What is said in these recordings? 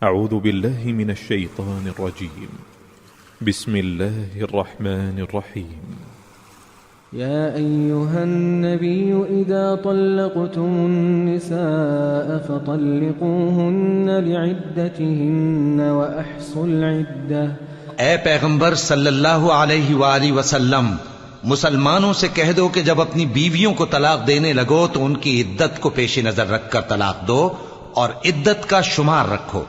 أعوذ بالله من الشيطان الرجيم. بسم الله الرحمن الرحيم. يا أيها النبي إذا طلقتم النساء فطلقوهن لعدتهن وأحصوا العدة. اے پیغمبر صلی اللہ علیہ وآلہ وسلم، مسلمانوں سے کہہ دو کہ جب اپنی بیویوں کو طلاق دینے لگو تو ان کی عدت کو پیش نظر رکھ کر طلاق دو اور عدت کا شمار رکھو۔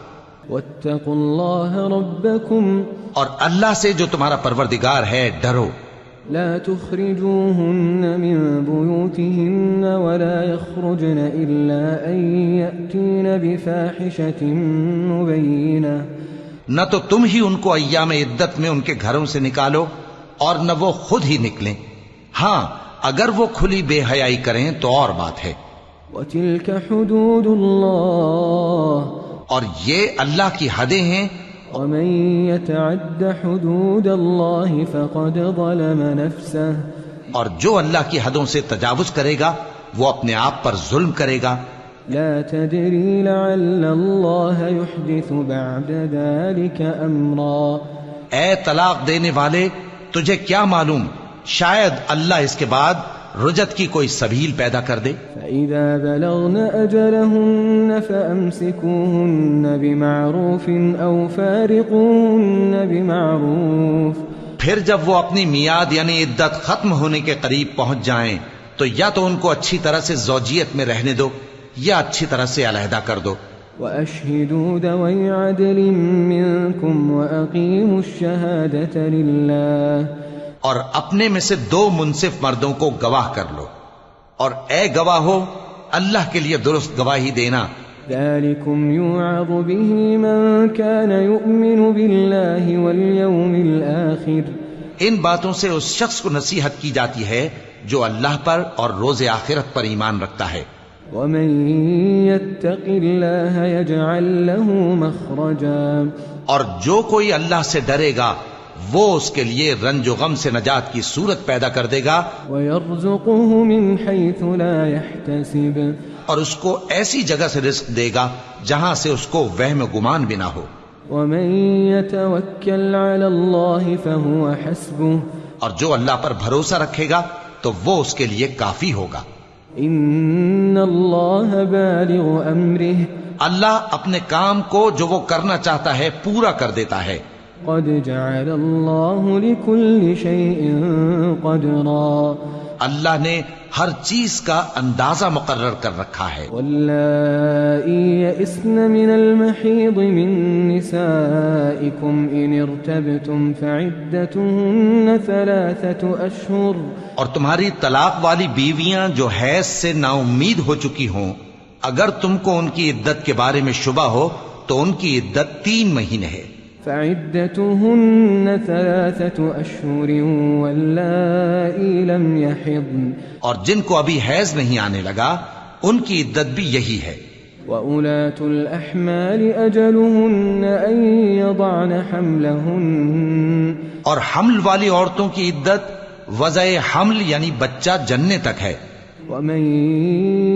واتقوا الله ربكم، اور اللہ سے جو تمہارا پروردگار ہے ڈرو۔ لا تخرجوهن من بيوتهن ولا يخرجن إلا أن يأتين بفاحشة مبينة۔ نہ تو تم ہی ان کو ایام عدت میں ان کے گھروں سے نکالو اور نہ وہ خود ہی نکلیں، ہاں اگر وہ کھلی بے حیائی کریں تو اور بات ہے۔ وتلك حدود الله، اور یہ اللہ کی حدیں ہیں، ومن يتعد حدود الله فقد ظلم نفسه، اور جو اللہ کی حدوں سے تجاوز کرے گا وہ اپنے آپ پر ظلم کرے گا۔ لا تدري لعل الله يحدث بعد ذلك امرا۔ اے طلاق دینے والے، تجھے کیا معلوم، شاید اللہ اس کے بعد رجت کی کوئی سبیل پیدا کر دے۔ فإذا بلغن أجلهن فأمسكوهن بمعروف أو فارقوهن بمعروف۔ پھر جب وہ اپنی میعاد یعنی عدت ختم ہونے کے قریب پہنچ جائیں تو یا تو ان کو اچھی طرح سے زوجیت میں رہنے دو یا اچھی طرح سے علیحدہ کر دو۔ وأشهدوا ذوي عدل منكم وأقيموا الشهادة لله۔ اور اپنے میں سے 2 منصف مردوں کو گواہ کر لو، اور اے گواہو اللہ کے لیے درست گواہی دینا۔ ذلكم يوعظ به من كان يؤمن بالله واليوم الآخر۔ ان باتوں سے اس شخص کو نصیحت کی جاتی ہے جو اللہ پر اور روز آخرت پر ایمان رکھتا ہے۔ ومن يتق الله يجعل له مخرجا، اور جو کوئی اللہ سے ڈرے گا وہ اس کے لیے رنج و غم سے نجات کی صورت پیدا کر دے گا، ويرزقه من حيث لا يحتسب، اور اس کو ایسی جگہ سے رزق دے گا جہاں سے اس کو وہم و گمان بھی نہ ہو۔ ومن يتوكل على الله فهو حسبه، اور جو اللہ پر بھروسہ رکھے گا تو وہ اس کے لیے کافی ہوگا۔ ان الله بالغ امره، اللہ اپنے کام کو جو وہ کرنا چاہتا ہے پورا کر دیتا ہے۔ قد جعل الله لكل شيء قدرا، اللہ نے ہر چیز کا اندازہ مقرر کر رکھا ہے۔ واللائي يئسن من المحيض من نسائكم إن ارتبتم فعدتهن 3 أشهر۔ اور تمہاری طلاق والی بیویاں جو حیض سے نا امید ہو چکی ہوں، اگر تم کو ان کی عدت کے بارے میں شبہ ہو تو ان کی عدت 3 مہینے ہے۔ فعدتهن 3 أشهر واللائي لم يحضن، اور جن کو ابھی حیض نہیں آنے لگا ان کی عدت بھی یہی ہے۔ وأولاة الأحمال أجلهن أن يضعن حملهن، اور حمل والی عورتوں کی عدت وضع حمل یعنی بچہ جننے تک ہے۔ ومن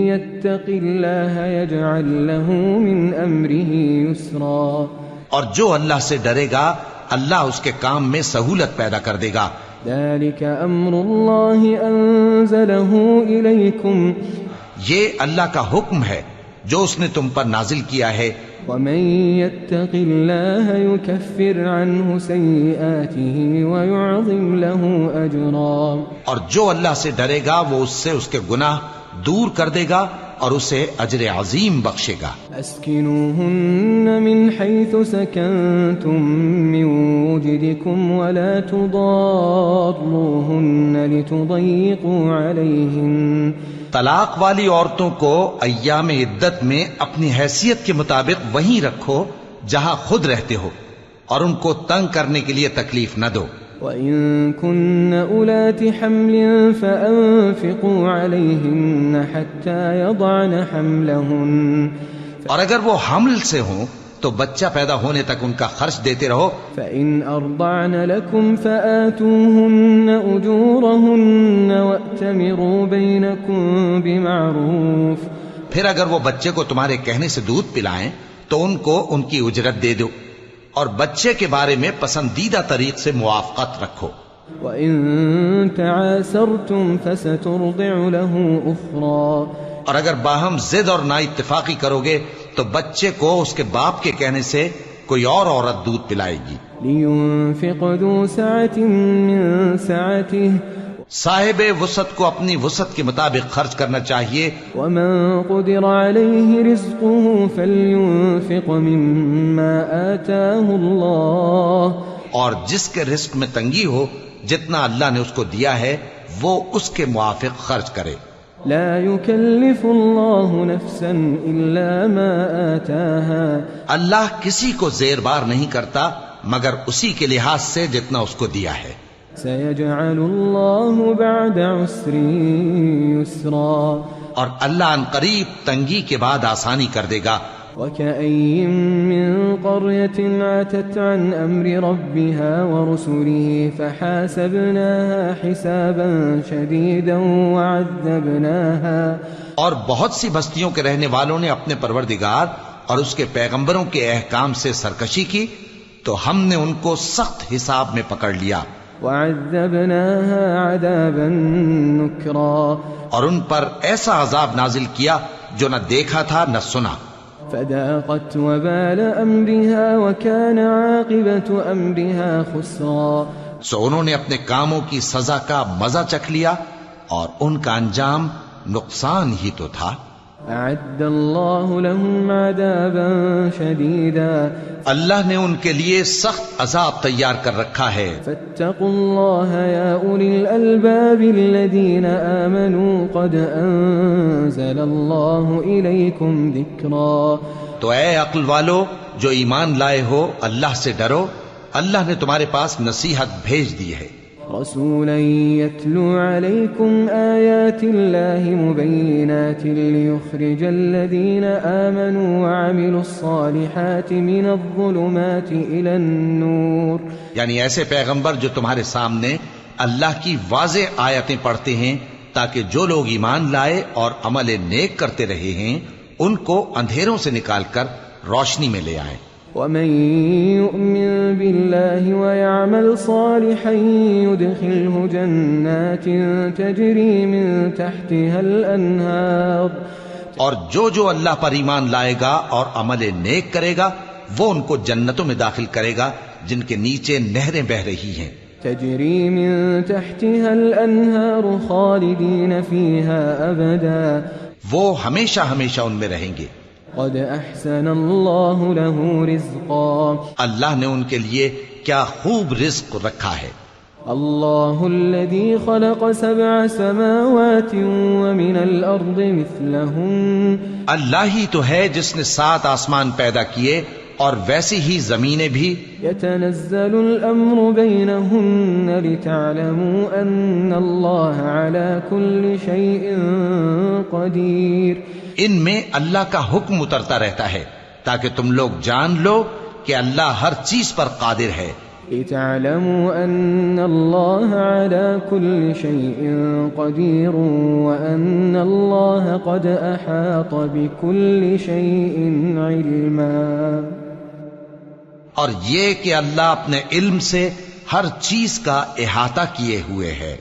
يتق الله يجعل له من أمره يسرا، اور جو اللہ سے ڈرے گا اللہ اس کے کام میں سہولت پیدا کر دے گا۔ ذلك أمر الله أنزله إليكم، یہ اللہ کا حکم ہے جو اس نے تم پر نازل کیا ہے۔ ومن يتق الله يكفر عنه سيئاته ويعظم له أجرا، اور جو اللہ سے ڈرے گا وہ اس سے اس کے گناہ دور کر دے گا اور اسے اجر عظیم بخشے گا۔ اسكنوهن من حيث سكنتم من وجدكم ولا تضاروهن لتضيقوا عليهن، طلاق والی عورتوں کو ایام عدت میں اپنی حیثیت کے مطابق وہیں رکھو جہاں خود رہتے ہو، اور ان کو تنگ کرنے کے لیے تکلیف نہ دو۔ وَإِن كُنَّ أُولَاتِ حَمْلٍ فَأَنفِقُوا عَلَيْهِنَّ حَتَّى يَضَعْنَ حَمْلَهُنَّ، اور اگر وہ حمل سے ہوں تو بچہ پیدا ہونے تک ان کا خرچ دیتے رہو۔ فَإِنْ أَرْضَعْنَ لَكُمْ فَآتُوهُنَّ أُجُورَهُنَّ وَأْتَمِرُوا بَيْنَكُمْ بِمَعْرُوفٍ، پھر اگر وہ بچے کو تمہارے کہنے سے دودھ پلائیں تو ان کو ان کی اجرت دے دو، اور بچے کے بارے میں پسندیدہ طریق سے موافقت رکھو۔ وَإِن تَعَاسَرْتُمْ فَسَتُرْضِعُ لَهُ أُخْرَى، اور اگر باہم ضد اور نا اتفاقی کرو گے تو بچے کو اس کے باپ کے کہنے سے کوئی اور عورت دودھ پلائے گی۔ لِيُنْفِقْ ذُو سَعَةٍ مِّن سَعَتِهِ، صاحب وسعت کو اپنی وسعت کے مطابق خرچ کرنا چاہیے، وَمَن قُدِرَ عَلَيْهِ رِزْقُهُ فَلْيُنْفِقْ مِمَّا آتَاهُ اللَّهُ، اور جس کے رزق میں تنگی ہو جتنا اللہ نے اس کو دیا ہے وہ اس کے موافق خرچ کرے۔ لا يكلف الله نفسا إلا ما آتاها، اللہ کسی کو زیر بار نہیں کرتا مگر اسی کے لحاظ سے جتنا اس کو دیا ہے۔ سيجعل الله بعد عسر يسرا، اور اللہ ان قریب تنگی کے بعد آسانی کر دے گا۔ وكأين من قرية عتت عن أمر ربها ورسله فحاسبناها حسابا شديدا وعذبناها، اور بہت سی بستیوں کے رہنے والوں نے اپنے پروردگار اور اس کے پیغمبروں کے احکام سے سرکشی کی تو ہم نے ان کو سخت حساب میں پکڑ لیا، وعذبناها عذابا نكرا، اور ان پر ایسا عذاب نازل کیا جو نہ دیکھا تھا نہ سنا۔ فذاقت وبال أمرها وكان عاقبة أمرها خسرا، سو انہوں نے اپنے کاموں کی سزا کا مزہ چکھ لیا اور ان کا انجام نقصان ہی تو تھا۔ أعد الله لهم عذابا شديدا، اللہ نے ان کے لیے سخت عذاب تیار کر رکھا ہے۔ فاتقوا الله يا أولي الألباب الذين آمنوا قد أنزل الله إليكم ذكرا، تو اے عقل والو جو ایمان لائے ہو اللہ سے ڈرو، اللہ نے تمہارے پاس نصیحت بھیج دی ہے۔ رسولا يتلو عليكم آيات الله مبينات ليخرج الذين آمنوا وعملوا الصالحات من الظلمات إلى النور، یعنی ایسے پیغمبر جو تمہارے سامنے اللہ کی واضح آیتیں پڑھتے ہیں تاکہ جو لوگ ایمان لائے اور عمل نیک کرتے رہے ہیں ان کو اندھیروں سے نکال کر روشنی میں لے آئیں۔ ومن يؤمن بالله ويعمل صالحا يدخله جنات تجري من تحتها الأنهار، اور جو اللہ پر ایمان لائے گا اور عمل نیک کرے گا وہ ان کو جنتوں میں داخل کرے گا جن کے نیچے نہریں بہ رہی ہیں، تجري من تحتها الأنهار خالدين فيها أبدا، وہ ہمیشہ ہمیشہ ان میں رہیں گے۔ قد أحسن الله له رزقا، اللہ نے ان کے لیے کیا خوب رزق رکھا ہے۔ الله الذي خلق 7 سماوات ومن الأرض مثلهن، اللہ ہی تو ہے جس نے 7 آسمان پیدا کیے اور ویسی ہی زمینیں بھی۔ يتنزل الأمر بينهن لتعلموا أن الله على كل شيء قدير، ان میں اللہ کا حکم اترتا رہتا ہے تاکہ تم لوگ جان لو کہ اللہ ہر چیز پر قادر ہے۔ لتعلموا أن الله على كل شيء قدير وأن الله قد أحاط بكل شيء علما، اور یہ کہ اللہ اپنے علم سے ہر چیز کا احاطہ کیے ہوئے ہے۔